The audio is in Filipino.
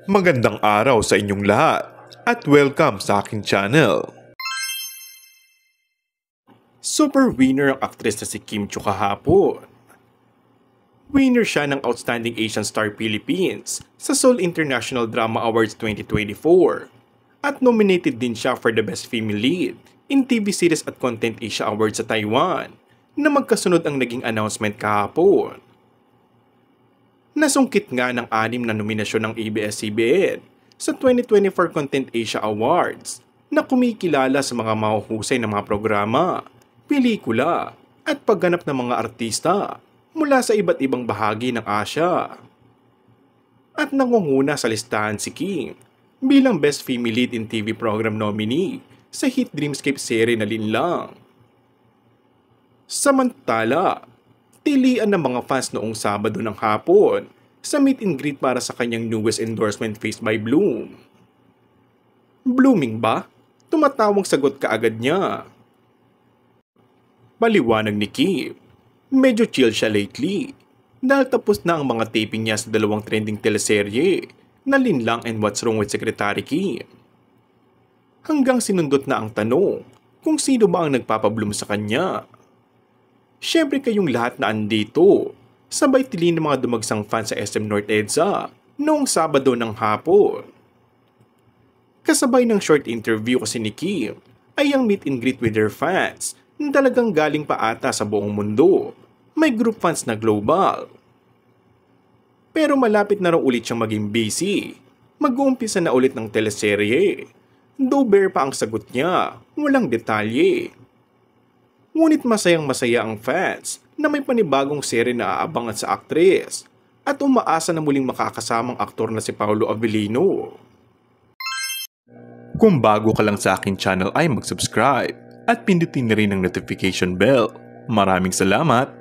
Magandang araw sa inyong lahat at welcome sa aking channel. Super winner ang aktres na si Kim Chiu kahapon. Winner siya ng Outstanding Asian Star Philippines sa Seoul International Drama Awards 2024 at nominated din siya for the Best Female Lead in TV Series at Content Asia Awards sa Taiwan na magkasunod ang naging announcement kahapon. Nasungkit nga ng 6 na nominasyon ng ABS-CBN sa 2024 Content Asia Awards na kumikilala sa mga mahuhusay na mga programa, pelikula at pagganap ng mga artista mula sa iba't ibang bahagi ng Asia. At nangunguna sa listahan si Kim bilang Best Female Lead in TV Program nominee sa hit Dreamscape series na Linlang. Samantala, tilian ng mga fans noong Sabado ng hapon sa meet and greet para sa kanyang newest endorsement faced by Bloom. Blooming ba? Tumatawang sagot kaagad niya. Paliwanag ni Kim, medyo chill siya lately dahil tapos na ang mga taping niya sa 2 trending teleserye na Linlang and What's Wrong with Secretary Kim. Hanggang sinundot na ang tanong kung sino ba ang nagpapabloom sa kanya. Siyempre kayong lahat na andito, sabay tili ng mga dumagsang fans sa SM North EDSA noong Sabado ng hapon. Kasabay ng short interview kasi ni Kim ay ang meet and greet with her fans na talagang galing pa ata sa buong mundo. May group fans na global. Pero malapit na raw ulit siyang maging busy. Mag-uumpisa na ulit ng teleserye. Though bare pa ang sagot niya, walang detalye. Ngunit masayang-masaya ang fans na may panibagong serye na aabangan sa aktres at umaasa na muling makakasamang aktor na si Paolo Avellino. Kung bago ka lang sa akin channel ay mag-subscribe at pindutin na rin ang notification bell. Maraming salamat!